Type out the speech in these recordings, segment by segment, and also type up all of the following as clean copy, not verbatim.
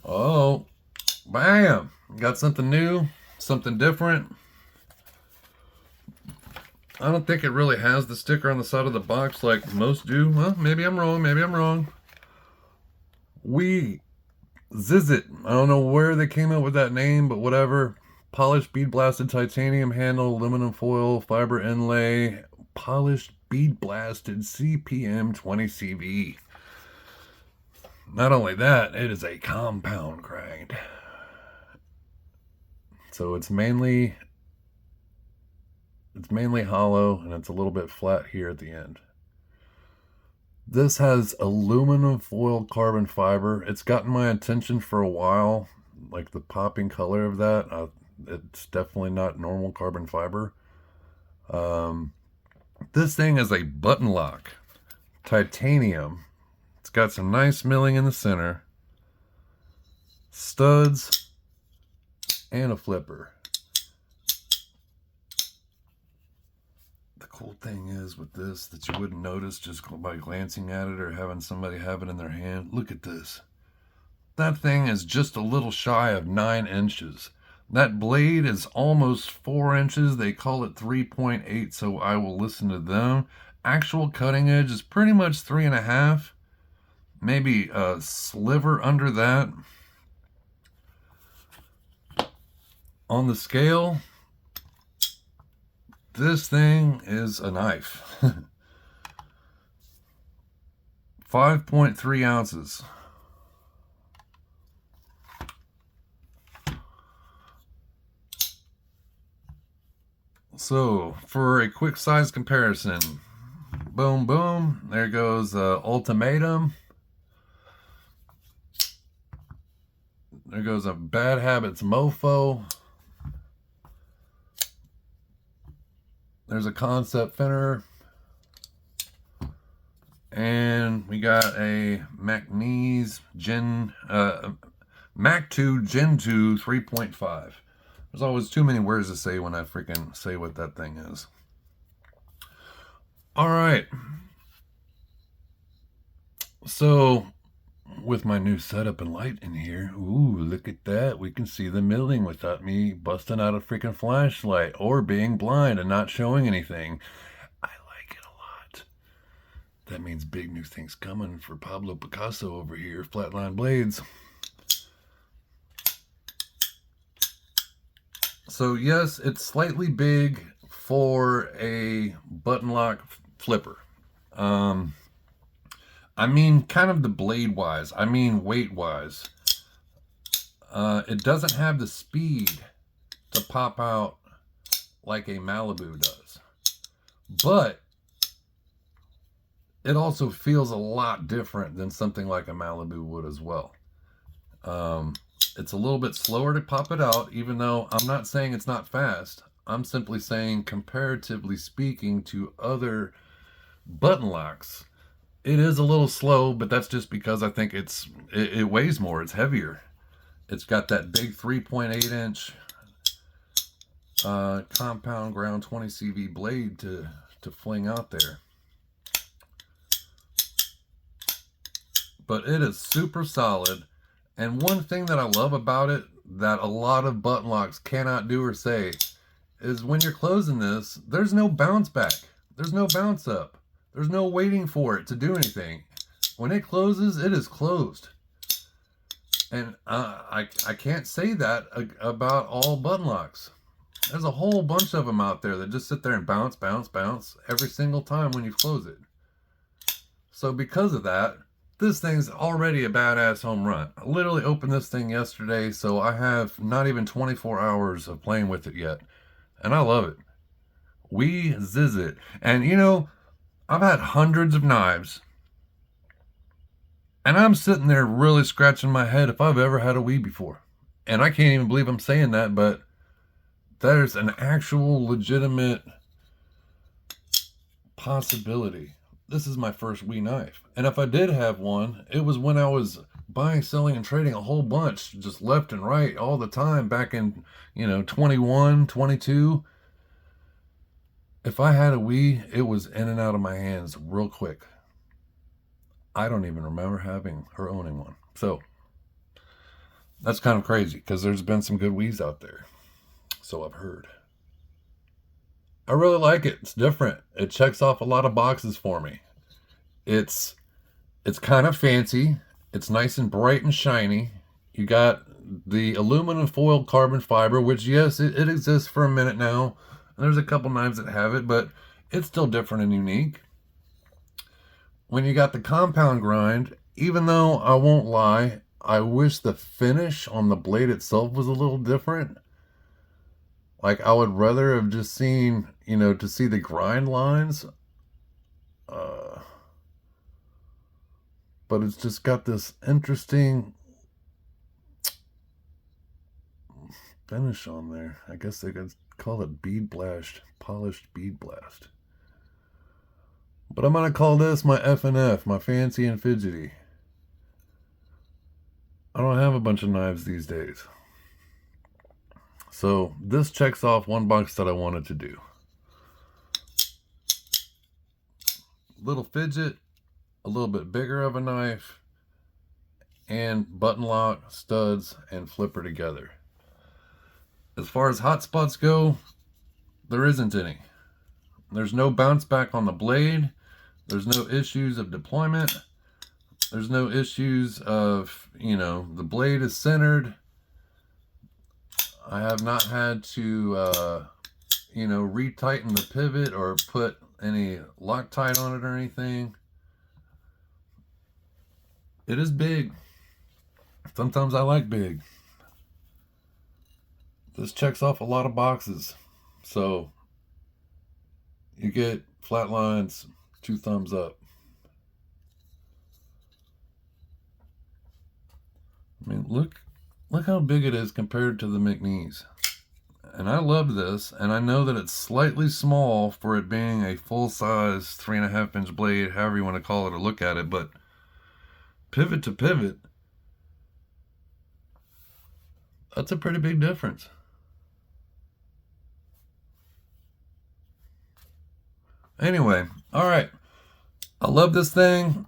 Oh, bam! Got something new, something different. I don't think it really has the sticker on the side of the box like most do. Well, maybe I'm wrong. Maybe I'm wrong. We Zizzit. I don't know where they came up with that name, but whatever. Polished bead blasted titanium handle, aluminum foil, fiber inlay, polished bead blasted CPM 20 CV. Not only that, it is a compound grind. So it's mainly hollow and it's a little bit flat here at the end. This has aluminum foil carbon fiber. It's gotten my attention for a while, like the popping color of that. It's definitely not normal carbon fiber. Um, this thing is a button lock, titanium. It's got some nice milling in the center, studs, and a flipper. The cool thing is with this that you wouldn't notice just by glancing at it or having somebody have it in their hand. Look at this. That thing is just a little shy of 9 inches. That blade is almost 4 inches. They call it 3.8, so I will listen to them. Actual cutting edge is pretty much 3.5. Maybe a sliver under that. On the scale, this thing is a knife. 5.3 ounces. So, for a quick size comparison, boom, boom, there goes Ultimatum. There goes a Bad Habits Mofo. There's a Concept Finner. And we got a Macnese Mac 2 Gen 2 3.5. There's always too many words to say when I freaking say what that thing is. All right. So, with my new setup and light in here, ooh, look at that. We can see the milling without me busting out a freaking flashlight or being blind and not showing anything. I like it a lot. That means big new things coming for Pablo Picasso over here, Flatline Blades. So yes, it's slightly big for a button lock flipper. I mean, kind of the blade wise. I mean, weight wise. It doesn't have the speed to pop out like a Malibu does, but it also feels a lot different than something like a Malibu would as well. It's a little bit slower to pop it out, even though I'm not saying it's not fast. I'm simply saying, comparatively speaking to other button locks, it is a little slow, but that's just because I think it weighs more. It's heavier. It's got that big 3.8 inch compound ground 20 CV blade to fling out there. But it is super solid. And one thing that I love about it that a lot of button locks cannot do or say is when you're closing this, there's no bounce back. There's no bounce up. There's no waiting for it to do anything. When it closes, it is closed. And I can't say that about all button locks. There's a whole bunch of them out there that just sit there and bounce, bounce, bounce every single time when you close it. So because of that, this thing's already a badass home run. I literally opened this thing yesterday, so I have not even 24 hours of playing with it yet. And I love it. We Zizzit. And you know, I've had hundreds of knives. And I'm sitting there really scratching my head if I've ever had a Wii before. And I can't even believe I'm saying that, but there's an actual legitimate possibility. This is my first Wii knife. And if I did have one, it was when I was buying, selling, and trading a whole bunch, just left and right all the time back in, 21, 22. If I had a Wii, it was in and out of my hands real quick. I don't even remember having or owning one. So, That's kind of crazy because there's been some good weaves out there. So I've heard. I really like it. It's different. It checks off a lot of boxes for me. It's kind of fancy. It's nice and bright and shiny. You got the aluminum foil carbon fiber, which yes, it exists for a minute now. And there's a couple knives that have it, but it's still different and unique. When you got the compound grind, even though I won't lie, I wish the finish on the blade itself was a little different. Like I would rather have just seen, to see the grind lines. But it's just got this interesting finish on there. I guess they could call it bead blast, polished bead blast. But I'm going to call this my F&F, my fancy and fidgety. I don't have a bunch of knives these days. So this checks off one box that I wanted to do. Little fidget, a little bit bigger of a knife, and button lock, studs, and flipper together. As far as hot spots go, there isn't any. There's no bounce back on the blade. There's no issues of deployment. There's no issues of, the blade is centered. I have not had to, retighten the pivot or put any Loctite on it or anything. It is big. Sometimes I like big. This checks off a lot of boxes. So you get flat lines, 2 thumbs up. I mean, look how big it is compared to the McNeese. And I love this, and I know that it's slightly small for it being a full-size 3.5-inch blade, however you want to call it or look at it, but pivot to pivot, that's a pretty big difference. Anyway, all right. I love this thing.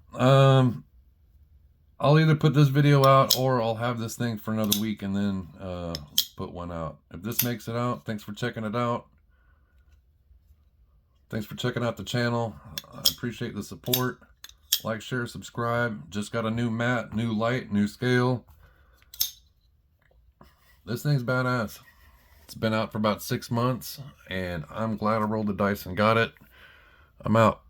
I'll either put this video out or I'll have this thing for another week and then put one out. If this makes it out, thanks for checking it out. Thanks for checking out the channel. I appreciate the support. Like, share, subscribe. Just got a new mat, new light, new scale. This thing's badass. It's been out for about 6 months and I'm glad I rolled the dice and got it. I'm out.